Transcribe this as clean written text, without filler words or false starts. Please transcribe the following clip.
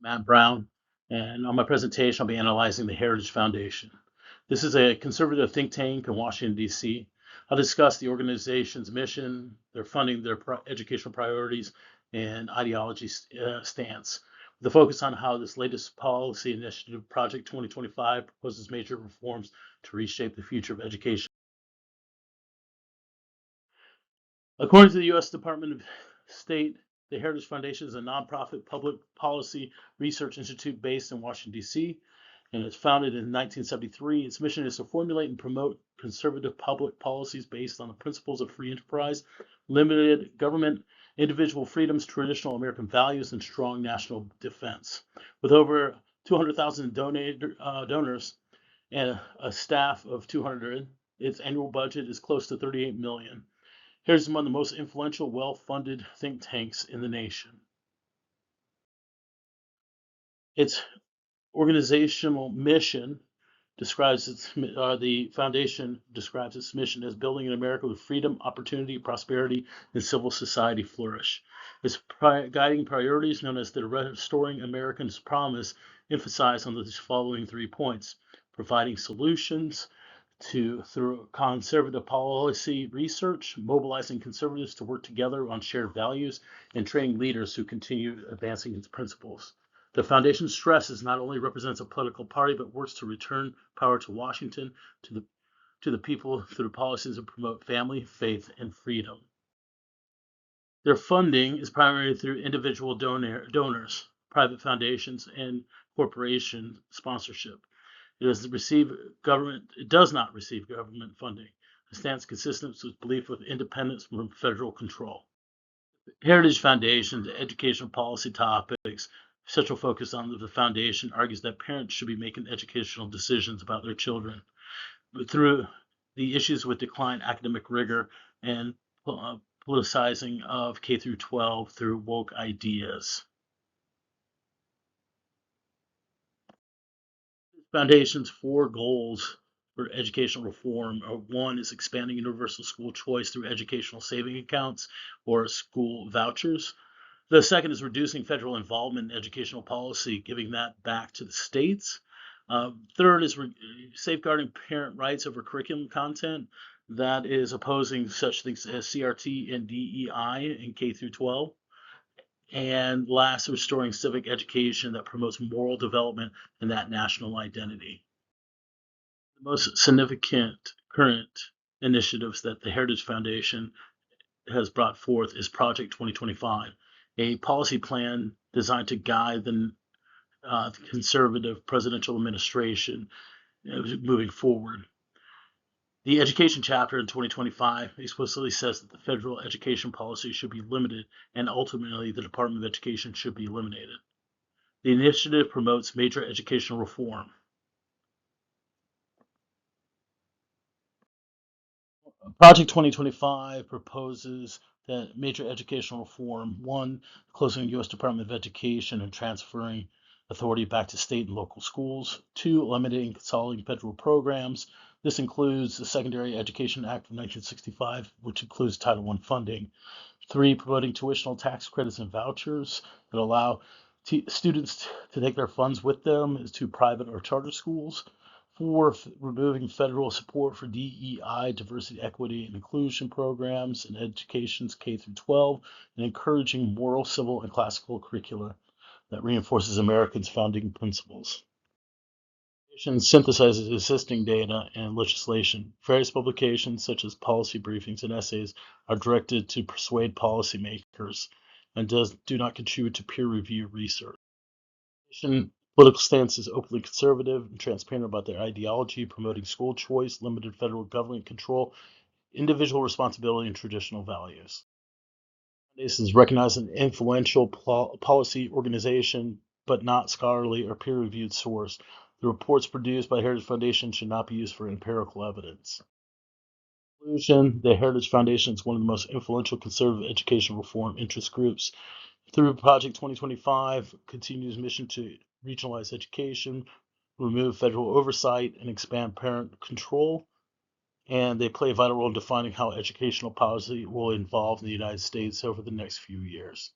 Matt Brown, and on my presentation, I'll be analyzing the Heritage Foundation. This is a conservative think tank in Washington, D.C. I'll discuss the organization's mission, their funding, their educational priorities, and ideology stance, with a focus on how this latest policy initiative, Project 2025, proposes major reforms to reshape the future of education. According to the U.S. Department of State, the Heritage Foundation is a nonprofit public policy research institute based in Washington, D.C., and it's founded in 1973. Its mission is to formulate and promote conservative public policies based on the principles of free enterprise, limited government, individual freedoms, traditional American values, and strong national defense. With over 200,000 donors and a staff of 200, its annual budget is close to 38 million. Here's one of the most influential, well-funded think tanks in the nation. Its organizational mission describes the foundation describes its mission as building an America with freedom, opportunity, prosperity, and civil society flourish. Its guiding priorities, known as the Restoring America's Promise, emphasize on these following 3 points: providing solutions through conservative policy research, mobilizing conservatives to work together on shared values, and training leaders who continue advancing its principles. The foundation stresses not only represents a political party, but works to return power to Washington, to the people through policies that promote family, faith, and freedom. Their funding is primarily through individual donors, private foundations, and corporation sponsorship. It does not receive government funding. A stance consistent with belief of independence from federal control. Heritage Foundation's educational policy topics, central focus on the foundation argues that parents should be making educational decisions about their children through the issues with declined academic rigor and politicizing of K through 12 through woke ideas. Foundation's 4 goals for educational reform are: 1 is expanding universal school choice through educational saving accounts or school vouchers. The second is reducing federal involvement in educational policy, giving that back to the states. Third is safeguarding parent rights over curriculum content. That is opposing such things as CRT and DEI in K through 12. And last, restoring civic education that promotes moral development and that national identity. The most significant current initiatives that the Heritage Foundation has brought forth is Project 2025, a policy plan designed to guide the conservative presidential administration moving forward. The education chapter in 2025 explicitly says that the federal education policy should be limited and ultimately the Department of Education should be eliminated. The initiative promotes major educational reform. Project 2025 proposes that major educational reform: 1, closing the U.S. Department of Education and transferring authority back to state and local schools; 2, eliminating consolidating federal programs. This includes the Secondary Education Act of 1965, which includes Title I funding; 3, promoting tuitional tax credits and vouchers that allow students to take their funds with them to private or charter schools; 4, removing federal support for DEI, diversity, equity, and inclusion programs in education's K through 12, and encouraging moral, civil, and classical curricula that reinforces Americans' founding principles. Synthesizes existing data and legislation. Various publications, such as policy briefings and essays, are directed to persuade policymakers and do not contribute to peer review research. Political stance is openly conservative and transparent about their ideology, promoting school choice, limited federal government control, individual responsibility, and traditional values. This is recognized as an influential policy organization, but not scholarly or peer-reviewed source. The reports produced by Heritage Foundation should not be used for empirical evidence. In conclusion, the Heritage Foundation is one of the most influential conservative education reform interest groups. Through Project 2025, continues mission to regionalize education, remove federal oversight, and expand parent control. And they play a vital role in defining how educational policy will evolve in the United States over the next few years.